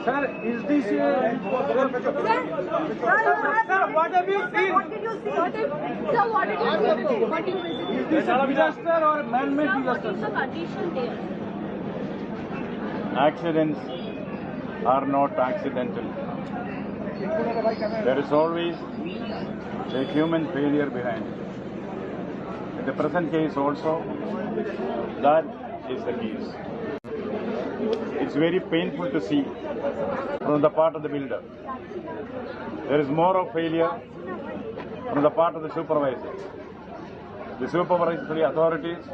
Sir, is this sir, what have you seen? What did you see? Sir, what did you see? What did you visit? Is this a disaster or a man-made Sir, what disaster? is the condition there? Accidents are not accidental. There is always a human failure behind it. In the present case also, that is the case. It's very painful to see from the part of the builder. There is more of failure from the part of the supervisor. The supervisory authorities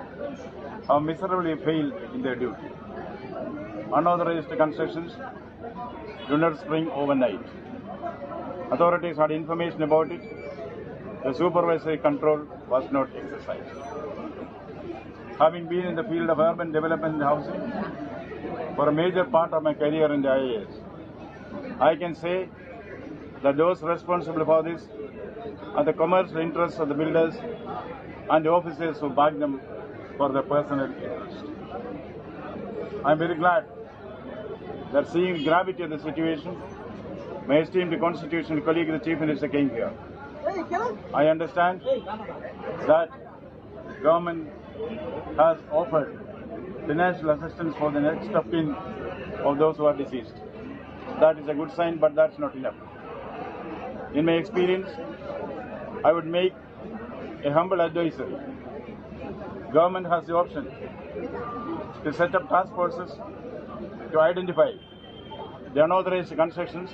have miserably failed in their duty. Unauthorized constructions do not spring overnight. Authorities had information about it. The supervisory control was not exercised. Having been in the field of urban development and housing for a major part of my career in the IAS, I can say that those responsible for this are the commercial interests of the builders and the officers who back them for their personal interest. I am very glad that seeing the gravity of the situation, my esteemed constitutional colleague, the Chief Minister, came here. I understand that government has offered financial assistance for the next of kin of those who are deceased. That is a good sign, but that's not enough. In my experience, I would make a humble advisory. Government has the option to set up task forces to identify the unauthorized constructions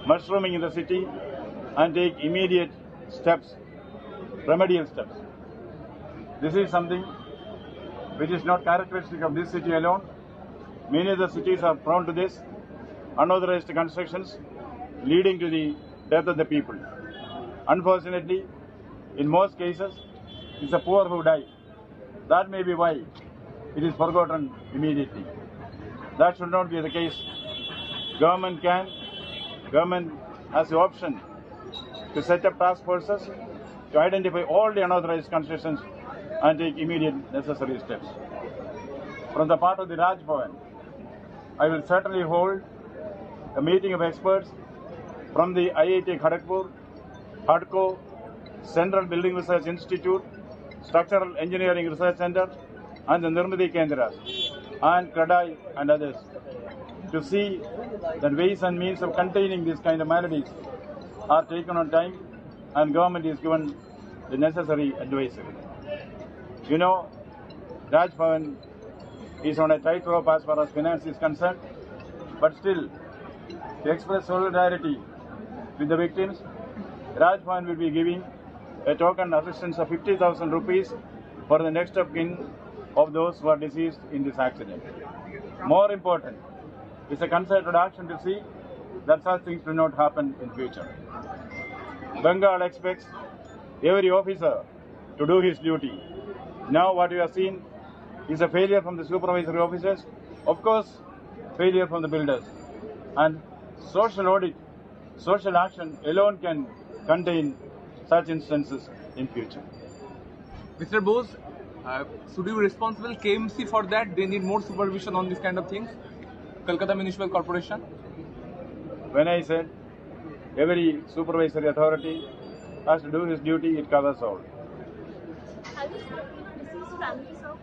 mushrooming in the city and take immediate steps, remedial steps. This is something which is not characteristic of this city alone. Many of the cities are prone to this, unauthorized constructions leading to the death of the people. Unfortunately, in most cases, it's the poor who die. That may be why it is forgotten immediately. That should not be the case. Government has the option to set up task forces to identify all the unauthorized constructions and take immediate necessary steps. From the part of the Raj Bhavan, I will certainly hold a meeting of experts from the IIT Kharagpur, HUDCO, Central Building Research Institute, Structural Engineering Research Center, and the Nirmati Kendras, and Kradai and others, to see that ways and means of containing these kind of maladies are taken on time and government is given the necessary advisory. You know, Raj Bhavan is on a tightrope as far as finance is concerned, but still, to express solidarity with the victims, Raj Bhavan will be giving a token assistance of 50,000 rupees for the next of kin of those who are deceased in this accident. More important is a concerted action to see that such things do not happen in future. Bengal expects every officer to do his duty. Now what we have seen is a failure from the supervisory officers, of course failure from the builders, and social audit, social action alone can contain such instances in future. Mr. Bose, should you be responsible KMC for that? They need more supervision on this kind of things. Kolkata Municipal Corporation. When I said every supervisory authority has to do his duty, it covers all. Have you spoken to deceased family, sir?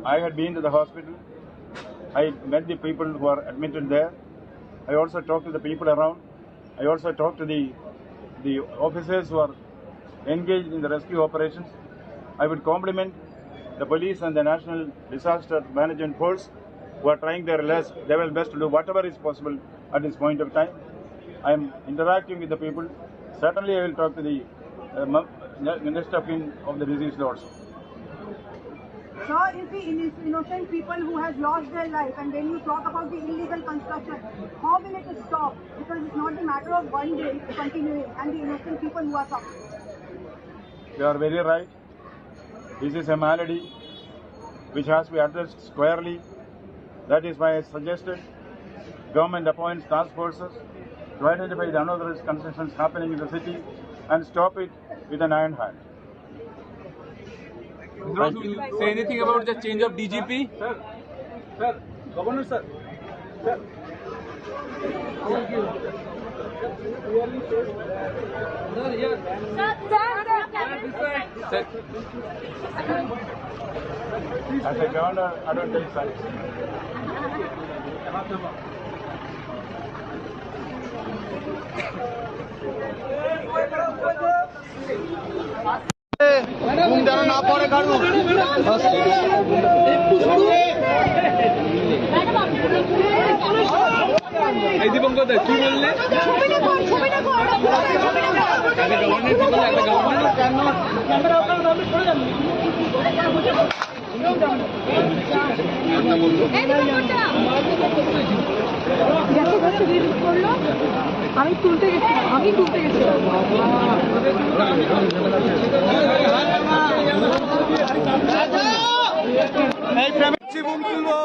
I had been to the hospital. I met the people who are admitted there. I also talked to the people around. I also talked to the officers who are engaged in the rescue operations. I would compliment the police and the National Disaster Management Force who are trying their level best to do whatever is possible at this point of time. I am interacting with the people. Certainly I will talk to the Minister of the deceased also. Sir, is the innocent people who has lost their life, and when you talk about the illegal construction, how will it stop? Because it's not a matter of one day, it's continuing, and the innocent people who are suffering. You are very right. This is a malady which has to be addressed squarely. That is why I suggested government appoints task forces to identify the unauthorized constructions happening in the city and stop it with an iron hand. Mr. Bose, will you say anything about the change of DGP? Sir, Governor sir. Sir. Sir, As a governor, I don't take sides. ঘুম যেন না পড়ে কারণ এই দীপঙ্কর দা কি বললে? আমি তুলতে গেছিলাম এই প্রেমে জীবন তুলবো।